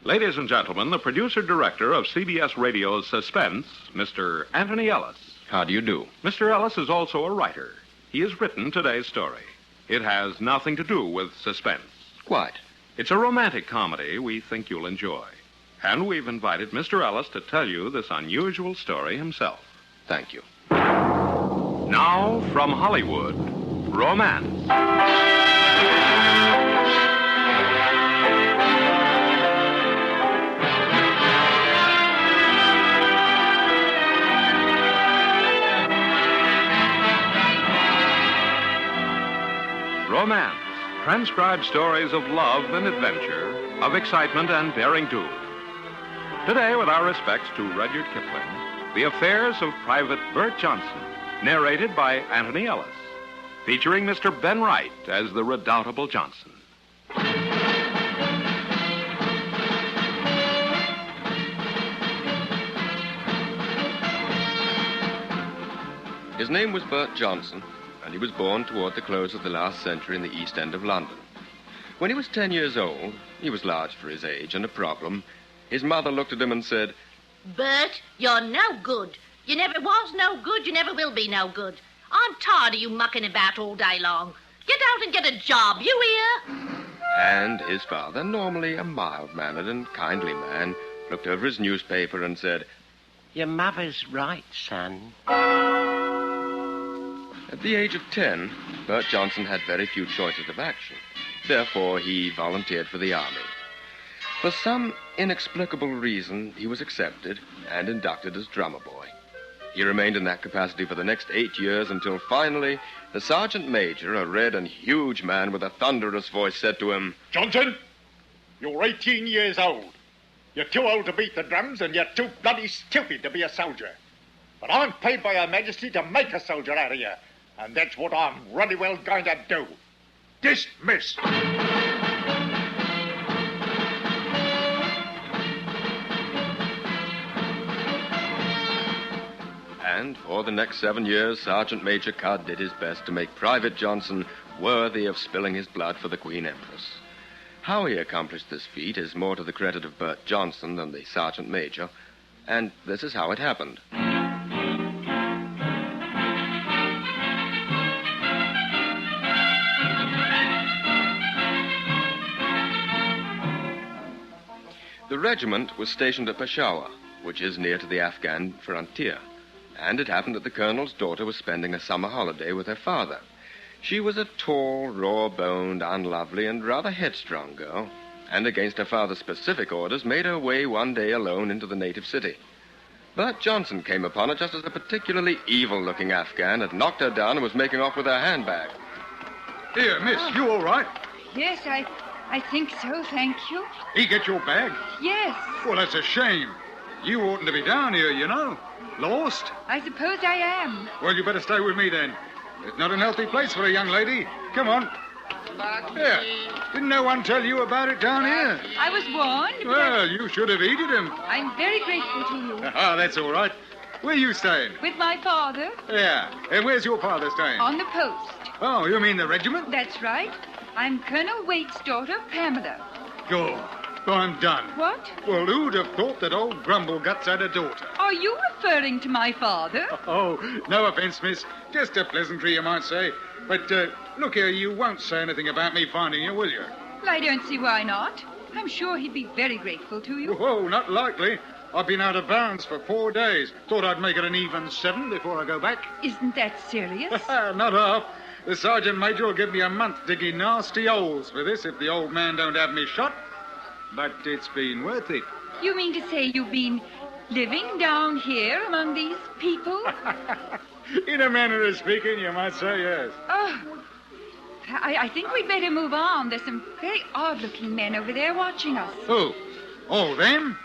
Ladies and gentlemen, the producer-director of CBS Radio's Suspense, Mr. Anthony Ellis. How do you do? Mr. Ellis is also a writer. He has written today's story. It has nothing to do with suspense. Quite. It's a romantic comedy we think you'll enjoy. And we've invited Mr. Ellis to tell you this unusual story himself. Thank you. Now, from Hollywood, Romance. Romance, transcribed stories of love and adventure, of excitement and daring do. Today, with our respects to Rudyard Kipling, The Affairs of Private Bert Johnson, narrated by Anthony Ellis, featuring Mr. Ben Wright as the redoubtable Johnson. His name was Bert Johnson, and he was born toward the close of the last century in the East End of London. When he was 10 years old, he was large for his age and a problem. His mother looked at him and said, "Bert, you're no good. You never was no good, you never will be no good. I'm tired of you mucking about all day long. Get out and get a job, you hear?" And his father, normally a mild-mannered and kindly man, looked over his newspaper and said, "Your mother's right, son." At the age of 10, Bert Johnson had very few choices of action. Therefore, he volunteered for the army. For some inexplicable reason, he was accepted and inducted as drummer boy. He remained in that capacity for the next 8 years until finally the sergeant major, a red and huge man with a thunderous voice, said to him, "Johnson, you're 18 years old. You're too old to beat the drums and you're too bloody stupid to be a soldier. But I'm paid by Her Majesty to make a soldier out of you. And that's what I'm ruddy well going to do. Dismissed." And for the next 7 years, Sergeant Major Cudd did his best to make Private Johnson worthy of spilling his blood for the Queen Empress. How he accomplished this feat is more to the credit of Bert Johnson than the Sergeant Major, and this is how it happened. The regiment was stationed at Peshawar, which is near to the Afghan frontier, and it happened that the colonel's daughter was spending a summer holiday with her father. She was a tall, raw-boned, unlovely, and rather headstrong girl, and against her father's specific orders made her way one day alone into the native city. Bert Johnson came upon her just as a particularly evil-looking Afghan had knocked her down and was making off with her handbag. Here, miss, you all right? Yes, I think so, thank you. He get your bag? Yes. Well, that's a shame. You oughtn't to be down here, you know. Lost? I suppose I am. Well, you better stay with me then. It's not an healthy place for a young lady. Come on. Here. Didn't no one tell you about it down here? I was warned. Well, you should have heeded him. I'm very grateful to you. Ah, that's all right. Where are you staying? With my father. Yeah. And where's your father staying? On the post. Oh, you mean the regiment? That's right. I'm Colonel Waite's daughter, Pamela. Go. I'm done. What? Well, who'd have thought that old Grumbleguts had a daughter? Are you referring to my father? Oh, no offense, miss. Just a pleasantry, you might say. But, look here, you won't say anything about me finding you, will you? Well, I don't see why not. I'm sure he'd be very grateful to you. Oh, not likely. I've been out of bounds for 4 days. Thought I'd make it an even 7 before I go back. Isn't that serious? Not half. The Sergeant Major will give me a month digging nasty holes for this if the old man don't have me shot. But it's been worth it. You mean to say you've been living down here among these people? In a manner of speaking, you might say yes. Oh, I think we'd better move on. There's some very odd-looking men over there watching us. Who? Oh, them?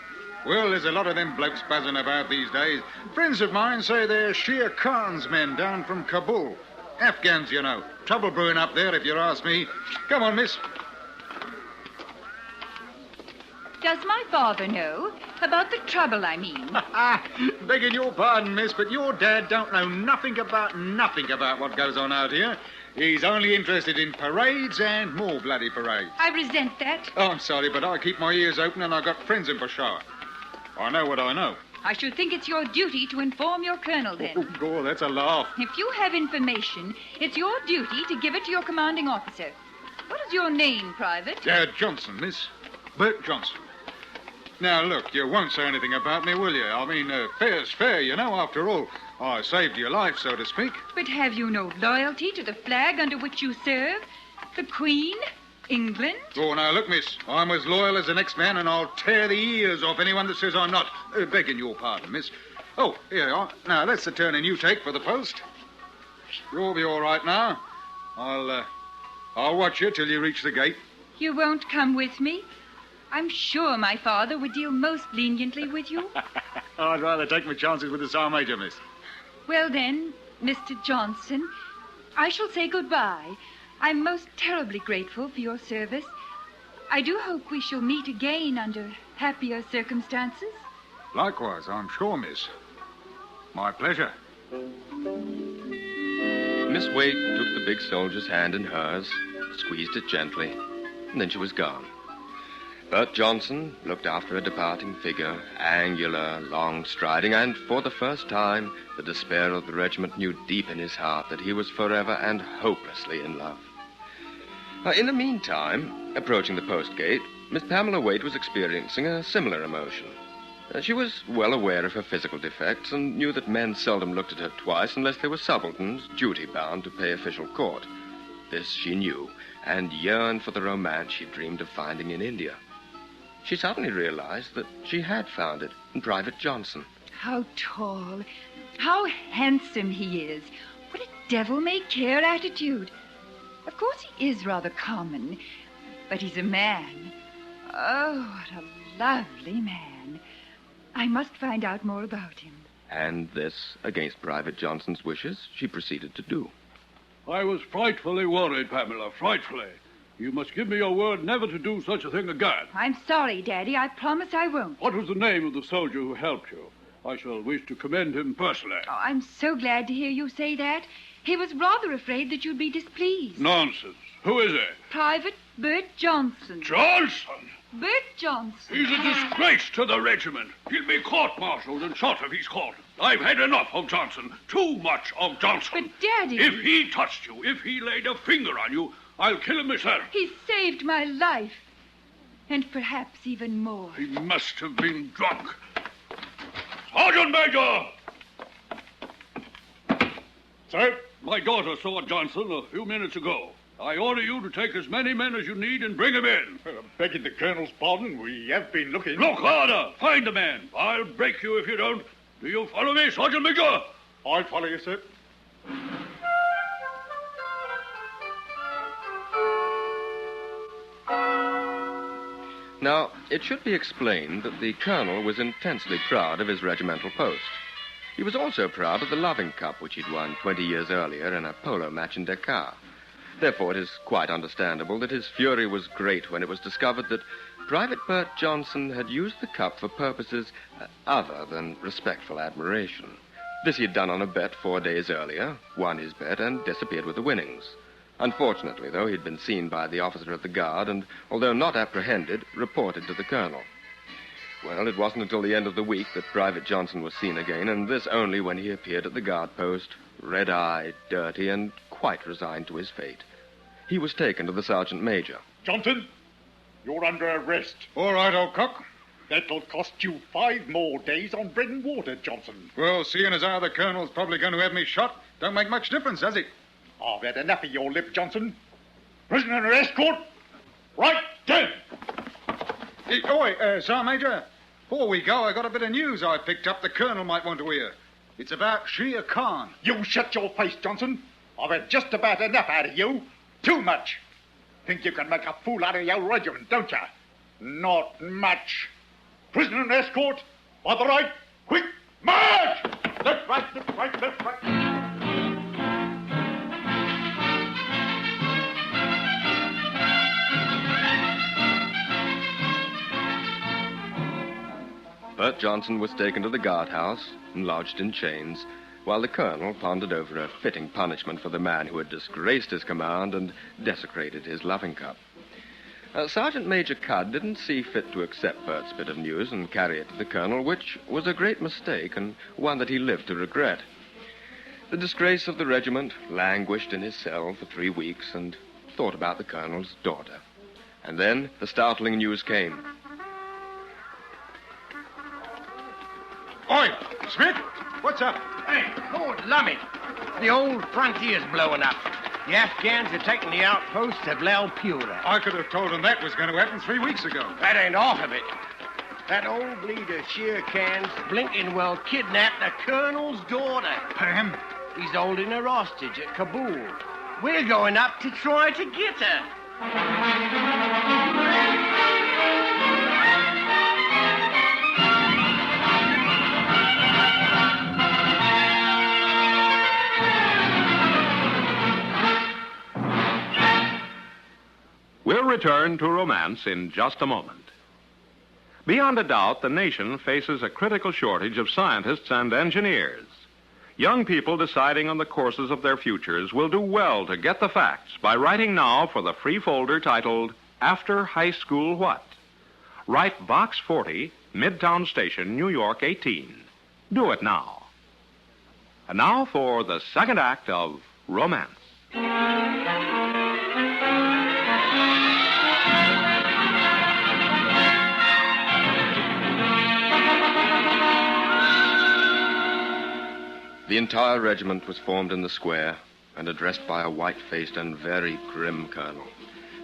Well, there's a lot of them blokes buzzing about these days. Friends of mine say they're Shere Khan's men down from Kabul. Afghans, you know. Trouble brewing up there, if you ask me. Come on, miss. Does my father know about the trouble, I mean? Begging your pardon, miss, but your dad don't know nothing about what goes on out here. He's only interested in parades and more bloody parades. I resent that. Oh, I'm sorry, but I keep my ears open and I've got friends in Peshawar. I know what I know. I should think it's your duty to inform your colonel then. Oh, God, that's a laugh. If you have information, it's your duty to give it to your commanding officer. What is your name, Private? Johnson, miss. Bert Johnson. Now, look, you won't say anything about me, will you? I mean, fair's fair, you know. After all, I saved your life, so to speak. But have you no loyalty to the flag under which you serve? The Queen? England? Oh, now, look, miss, I'm as loyal as the next man, and I'll tear the ears off anyone that says I'm not. Begging your pardon, miss. Oh, here you are. Now, that's the turning you take for the post. You'll be all right now. I'll watch you till you reach the gate. You won't come with me? I'm sure my father would deal most leniently with you. I'd rather take my chances with the Sergeant Major, miss. Well, then, Mr. Johnson, I shall say goodbye. I'm most terribly grateful for your service. I do hope we shall meet again under happier circumstances. Likewise, I'm sure, miss. My pleasure. Miss Wade took the big soldier's hand in hers, squeezed it gently, and then she was gone. Bert Johnson looked after a departing figure, angular, long-striding, and for the first time, the despair of the regiment knew deep in his heart that he was forever and hopelessly in love. In the meantime, approaching the post gate, Miss Pamela Wade was experiencing a similar emotion. She was well aware of her physical defects and knew that men seldom looked at her twice unless they were subalterns duty-bound to pay official court. This she knew, and yearned for the romance she dreamed of finding in India. She suddenly realized that she had found it in Private Johnson. How tall, how handsome he is. What a devil-may-care attitude. Of course he is rather common, but he's a man. Oh, what a lovely man. I must find out more about him. And this, against Private Johnson's wishes, she proceeded to do. I was frightfully worried, Pamela, frightfully. You must give me your word never to do such a thing again. I'm sorry, Daddy. I promise I won't. What was the name of the soldier who helped you? I shall wish to commend him personally. Oh, I'm so glad to hear you say that. He was rather afraid that you'd be displeased. Nonsense. Who is he? Private Bert Johnson. Johnson? Bert Johnson. He's a disgrace to the regiment. He'll be court-martialed and shot if he's caught. I've had enough of Johnson. Too much of Johnson. But, Daddy... If he touched you, if he laid a finger on you, I'll kill him myself. He saved my life. And perhaps even more. He must have been drunk. Sergeant Major! Sir? My daughter saw Johnson a few minutes ago. I order you to take as many men as you need and bring him in. Begging the Colonel's pardon, we have been looking... Look harder! Find the man. I'll break you if you don't. Do you follow me, Sergeant Major? I'll follow you, sir. Now, it should be explained that the colonel was intensely proud of his regimental post. He was also proud of the Loving Cup, which he'd won 20 years earlier in a polo match in Dakar. Therefore, it is quite understandable that his fury was great when it was discovered that Private Bert Johnson had used the cup for purposes other than respectful admiration. This he had done on a bet 4 days earlier, won his bet, and disappeared with the winnings. Unfortunately, though, he'd been seen by the officer of the guard and, although not apprehended, reported to the colonel. Well, it wasn't until the end of the week that Private Johnson was seen again, and this only when he appeared at the guard post, red-eyed, dirty, and quite resigned to his fate. He was taken to the sergeant major. Johnson, you're under arrest. All right, old cock. That'll cost you 5 more days on bread and water, Johnson. Well, seeing as how the colonel's probably going to have me shot, don't make much difference, does it? I've had enough of your lip, Johnson. Prisoner escort, right then. Sergeant Major, before we go, I got a bit of news I picked up the colonel might want to hear. It's about Shere Khan. You shut your face, Johnson. I've had just about enough out of you. Too much. Think you can make a fool out of your regiment, don't you? Not much. Prisoner and escort, on the right, quick, march! Left, right, left, right, left, right. Bert Johnson was taken to the guardhouse and lodged in chains, while the colonel pondered over a fitting punishment for the man who had disgraced his command and desecrated his loving cup. Sergeant Major Cudd didn't see fit to accept Bert's bit of news and carry it to the colonel, which was a great mistake and one that he lived to regret. The disgrace of the regiment languished in his cell for 3 weeks and thought about the colonel's daughter. And then the startling news came. Oi, Smith, what's up? Hey, Lord lummy. The old frontier's blowing up. The Afghans are taking the outposts of Lupino. I could have told him that was going to happen 3 weeks ago. That ain't half of it. That old bleeder Shere Khan's blinking well kidnapped the colonel's daughter. Pam? He's holding her hostage at Kabul. We're going up to try to get her. We'll return to romance in just a moment. Beyond a doubt, the nation faces a critical shortage of scientists and engineers. Young people deciding on the courses of their futures will do well to get the facts by writing now for the free folder titled After High School What? Write Box 40, Midtown Station, New York 18. Do it now. And now for the second act of Romance. The entire regiment was formed in the square and addressed by a white-faced and very grim colonel.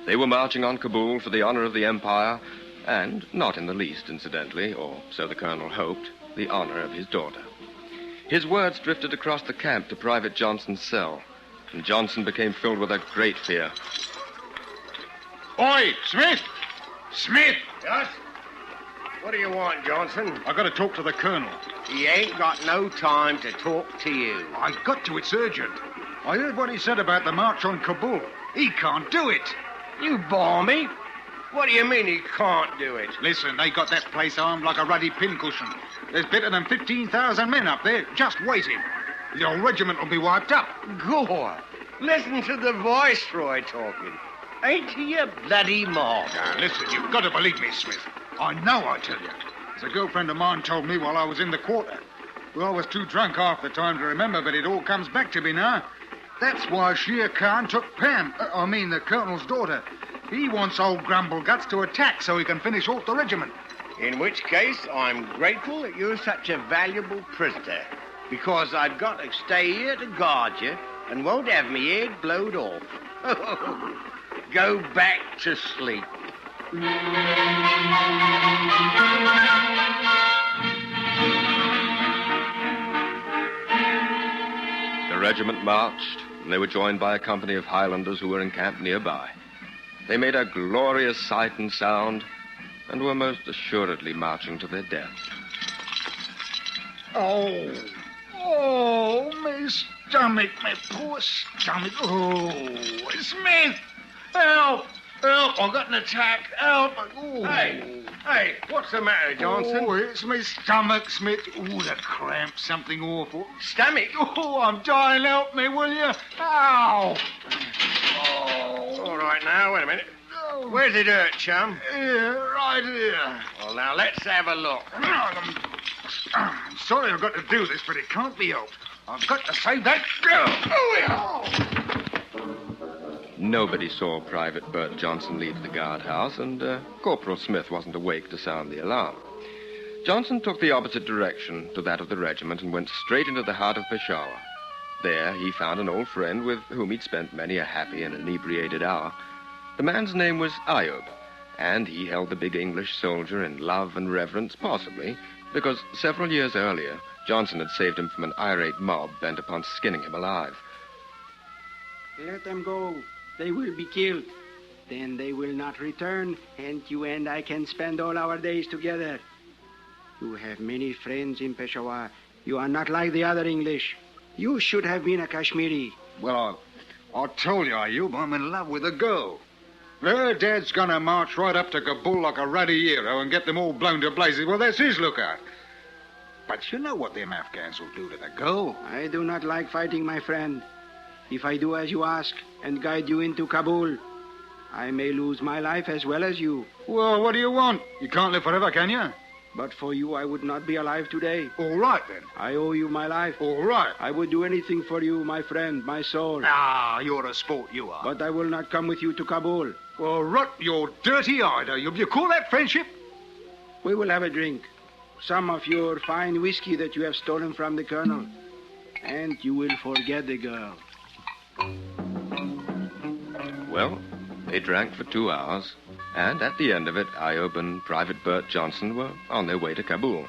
They were marching on Kabul for the honor of the Empire and, not in the least, incidentally, or so the colonel hoped, the honor of his daughter. His words drifted across the camp to Private Johnson's cell, and Johnson became filled with a great fear. Oi, Smith! Smith! Yes? What do you want, Johnson? I got to talk to the colonel. He ain't got no time to talk to you. I got to. It's urgent. I heard what he said about the march on Kabul. He can't do it. You balmy? What do you mean he can't do it? Listen, they got that place armed like a ruddy pincushion. There's better than 15,000 men up there just waiting. The old regiment will be wiped up. Gore, listen to the viceroy talking. Ain't he a bloody mob? Now, listen, you've got to believe me, Smith. I know, I tell you. As a girlfriend of mine told me while I was in the quarter. Well, I was too drunk half the time to remember, but it all comes back to me now. That's why Shere Khan took Pam, the colonel's daughter. He wants old Grumbleguts to attack so he can finish off the regiment. In which case, I'm grateful that you're such a valuable prisoner, because I've got to stay here to guard you and won't have me head blowed off. Go back to sleep. The regiment marched, and they were joined by a company of Highlanders who were encamped nearby. They made a glorious sight and sound, and were most assuredly marching to their death. Oh, my stomach, my poor stomach. Oh, Smith, help! Help, I've got an attack. Help. Oh. Hey, what's the matter, Johnson? Oh, it's my stomach, Smith. Oh, the cramp, something awful. Stomach? Oh, I'm dying. Help me, will you? Ow. Oh. All right, now, wait a minute. Where's it hurt, chum? Here, right here. Well, now, let's have a look. I'm sorry I've got to do this, but it can't be helped. I've got to save that girl. Oh. Nobody saw Private Bert Johnson leave the guardhouse, and Corporal Smith wasn't awake to sound the alarm. Johnson took the opposite direction to that of the regiment and went straight into the heart of Peshawar. There he found an old friend with whom he'd spent many a happy and inebriated hour. The man's name was Ayub, and he held the big English soldier in love and reverence, possibly because several years earlier, Johnson had saved him from an irate mob bent upon skinning him alive. Let them go. They will be killed. Then they will not return, and you and I can spend all our days together. You have many friends in Peshawar. You are not like the other English. You should have been a Kashmiri. Well, I told you, Ayub, I'm in love with a girl. Her dad's gonna march right up to Kabul like a ruddy hero and get them all blown to blazes. Well, that's his lookout. But you know what them Afghans will do to the girl. I do not like fighting, my friend. If I do as you ask and guide you into Kabul, I may lose my life as well as you. Well, what do you want? You can't live forever, can you? But for you, I would not be alive today. All right, then. I owe you my life. All right. I would do anything for you, my friend, my soul. Ah, you're a sport, you are. But I will not come with you to Kabul. Well, rot your dirty eye, you call that friendship? We will have a drink. Some of your fine whiskey that you have stolen from the colonel. And you will forget the girl. Well, they drank for 2 hours, and at the end of it, Ayoub and Private Bert Johnson were on their way to Kabul.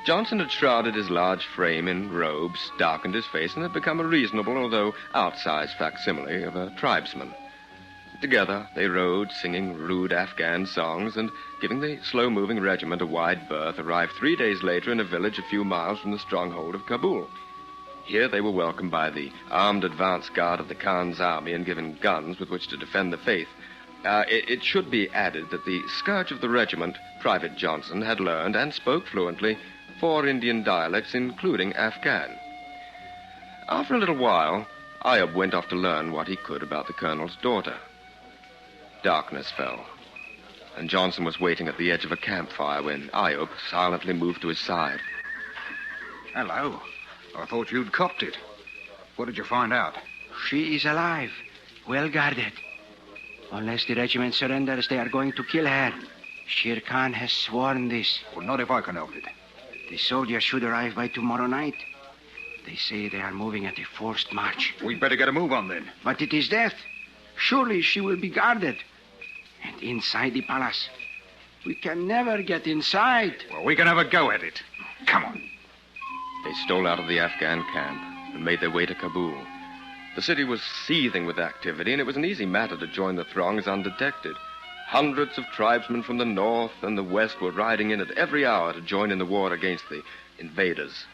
Johnson had shrouded his large frame in robes, darkened his face, and had become a reasonable, although outsized facsimile of a tribesman. Together, they rode, singing rude Afghan songs, and, giving the slow-moving regiment a wide berth, arrived 3 days later in a village a few miles from the stronghold of Kabul. Here they were welcomed by the armed advance guard of the Khan's army and given guns with which to defend the faith. It should be added that the scourge of the regiment, Private Johnson, had learned and spoke fluently 4 Indian dialects, including Afghan. After a little while, Ayoub went off to learn what he could about the colonel's daughter. Darkness fell, and Johnson was waiting at the edge of a campfire when Ayoub silently moved to his side. Hello. I thought you'd copped it. What did you find out? She is alive, well guarded. Unless the regiment surrenders, they are going to kill her. Shere Khan has sworn this. Well, not if I can help it. The soldiers should arrive by tomorrow night. They say they are moving at a forced march. We'd better get a move on, then. But it is death. Surely she will be guarded. And inside the palace. We can never get inside. Well, we can have a go at it. Come on. They stole out of the Afghan camp and made their way to Kabul. The city was seething with activity, and it was an easy matter to join the throngs undetected. Hundreds of tribesmen from the north and the west were riding in at every hour to join in the war against the invaders.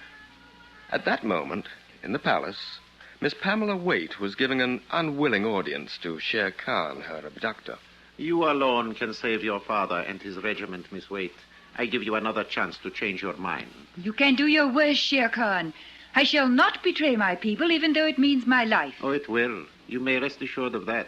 At that moment, in the palace, Miss Pamela Waite was giving an unwilling audience to Shere Khan, her abductor. You alone can save your father and his regiment, Miss Waite. I give you another chance to change your mind. You can do your worst, Shere Khan. I shall not betray my people, even though it means my life. Oh, it will. You may rest assured of that.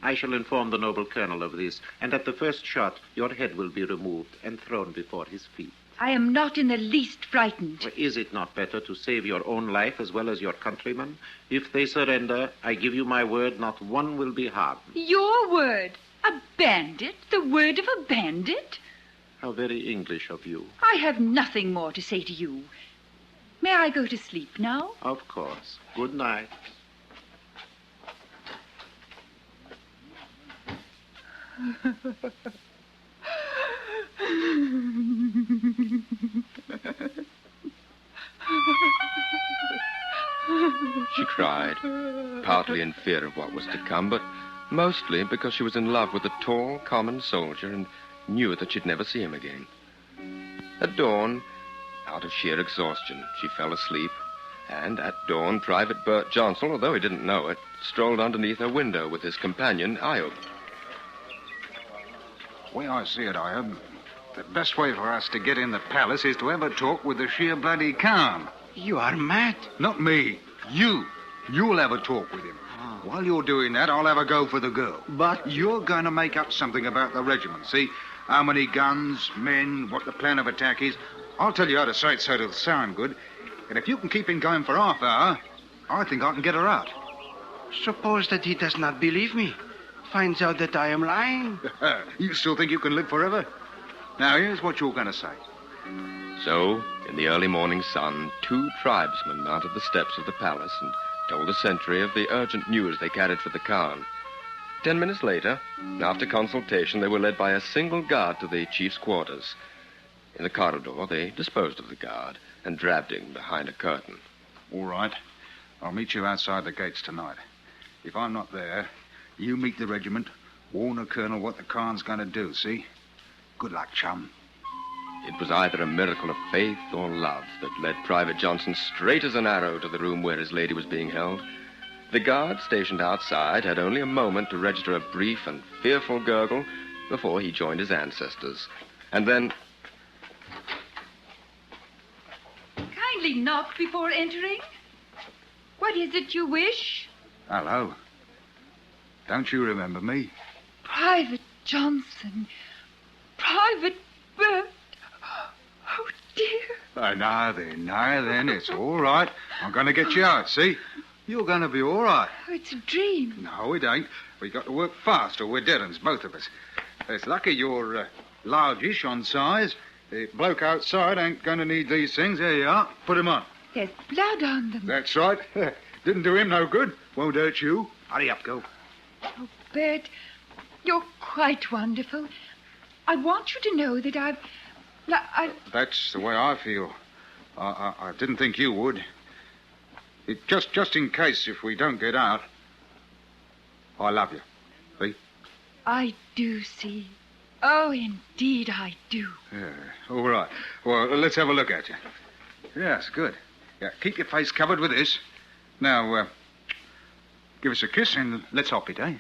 I shall inform the noble colonel of this, and at the first shot, your head will be removed and thrown before his feet. I am not in the least frightened. Is it not better to save your own life as well as your countrymen? If they surrender, I give you my word, not one will be harmed. Your word? A bandit? The word of a bandit? How very English of you. I have nothing more to say to you. May I go to sleep now? Of course. Good night. She cried, partly in fear of what was to come, but mostly because she was in love with a tall, common soldier and knew that she'd never see him again. At dawn, out of sheer exhaustion, she fell asleep, and at dawn, Private Bert Johnson, although he didn't know it, strolled underneath her window with his companion, Ayoub. The way I see it, Ayoub, the best way for us to get in the palace is to have a talk with the sheer bloody Khan. You are mad. Not me. You. You'll have a talk with him. While you're doing that, I'll have a go for the girl. But you're going to make up something about the regiment, see? How many guns, men, what the plan of attack is. I'll tell you how to say it so it'll sound good. And if you can keep him going for half hour, I think I can get her out. Suppose that he does not believe me. Finds out that I am lying. You still think you can live forever? Now, here's what you're going to say. So, in the early morning sun, 2 tribesmen mounted the steps of the palace and told the sentry of the urgent news they carried for the Khan. 10 minutes later, after consultation, they were led by a single guard to the chief's quarters. In the corridor, they disposed of the guard and dragged him behind a curtain. All right. I'll meet you outside the gates tonight. If I'm not there, you meet the regiment, warn the colonel what the Khan's going to do, see? Good luck, chum. It was either a miracle of faith or love that led Private Johnson straight as an arrow to the room where his lady was being held. The guard stationed outside had only a moment to register a brief and fearful gurgle before he joined his ancestors. And then... kindly knock before entering. What is it you wish? Hello. Don't you remember me? Private Johnson. Private Bert. Oh, dear. Now then, it's all right. I'm going to get you out, see? You're going to be all right. Oh, it's a dream. No, it ain't. We got to work fast or we're dead uns, both of us. It's lucky you're largish on size. The bloke outside ain't going to need these things. There you are. Put 'em on. There's blood on them. That's right. Didn't do him no good. Won't hurt you. Hurry up, go. Oh, Bert, you're quite wonderful. I want you to know that I've... That's the way I feel. I didn't think you would. Just in case if we don't get out, I love you. See? I do see. Oh, indeed I do. Yeah, all right. Well, let's have a look at you. Yes, good. Yeah, keep your face covered with this. Now, give us a kiss and let's hop it, eh?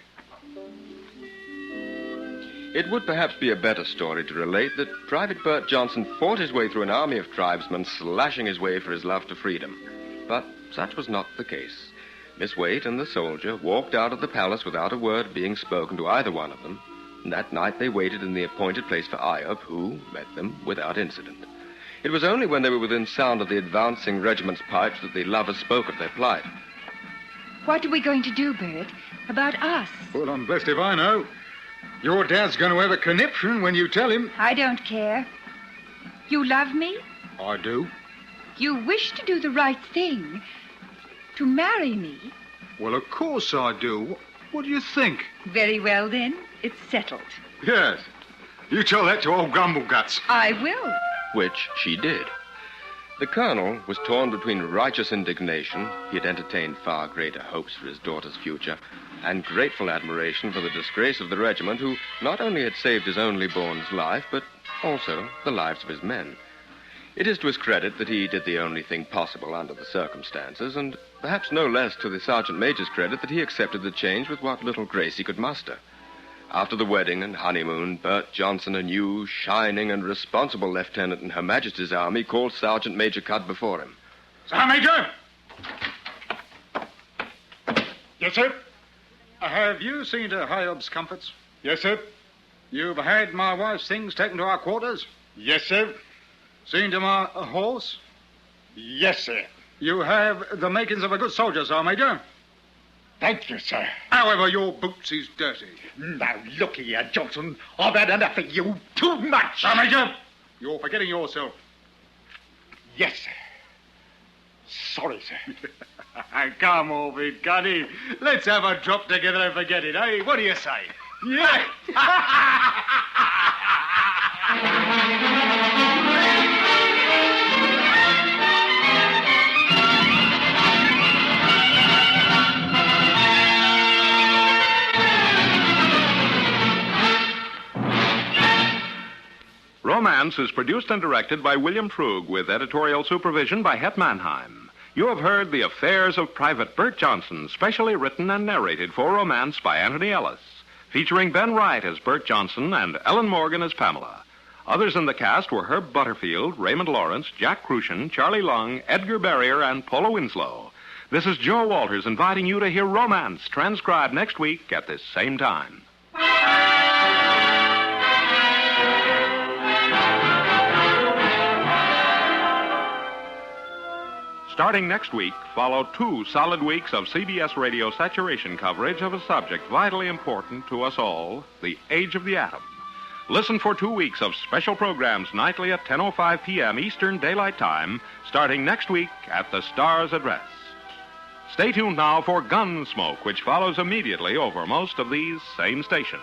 It would perhaps be a better story to relate that Private Bert Johnson fought his way through an army of tribesmen, slashing his way for his love to freedom. But such was not the case. Miss Waite and the soldier walked out of the palace without a word being spoken to either one of them, and that night they waited in the appointed place for Iob, who met them without incident. It was only when they were within sound of the advancing regiment's pipes that the lovers spoke of their plight. What are we going to do, Bert, about us? Well, I'm blessed if I know. Your dad's going to have a conniption when you tell him. I don't care. You love me? I do. You wish to do the right thing. To marry me? Well, of course I do. What do you think? Very well, then. It's settled. Yes. You tell that to old Grumbleguts. I will. Which she did. The colonel was torn between righteous indignation, he had entertained far greater hopes for his daughter's future, and grateful admiration for the disgrace of the regiment, who not only had saved his only born's life, but also the lives of his men. It is to his credit that he did the only thing possible under the circumstances, and perhaps no less to the sergeant major's credit that he accepted the change with what little grace he could muster. After the wedding and honeymoon, Bert Johnson, a new, shining, and responsible lieutenant in Her Majesty's Army, called Sergeant Major Cudd before him. Sergeant Major! Yes, sir? Have you seen to Hiob's comforts? Yes, sir. You've had my wife's things taken to our quarters? Yes, sir. Seen to my horse? Yes, sir. You have the makings of a good soldier, Sergeant Major. Thank you, sir. However, your boots is dirty. Now, look here, Johnson. I've had enough of you. Too much. Sergeant Major, you're forgetting yourself. Yes, sir. Sorry, sir. Come off it, Cuddy. Let's have a drop together and forget it, eh? What do you say? Yeah. Romance is produced and directed by William Trug with editorial supervision by Het Mannheim. You have heard The Affairs of Private Bert Johnson, specially written and narrated for Romance by Anthony Ellis, featuring Ben Wright as Bert Johnson and Ellen Morgan as Pamela. Others in the cast were Herb Butterfield, Raymond Lawrence, Jack Crucian, Charlie Lung, Edgar Barrier, and Paula Winslow. This is Joe Walters inviting you to hear Romance, transcribed next week at this same time. Starting next week, follow 2 solid weeks of CBS radio saturation coverage of a subject vitally important to us all, the age of the atom. Listen for 2 weeks of special programs nightly at 10:05 p.m. Eastern Daylight Time, starting next week at the Star's address. Stay tuned now for Gunsmoke, which follows immediately over most of these same stations.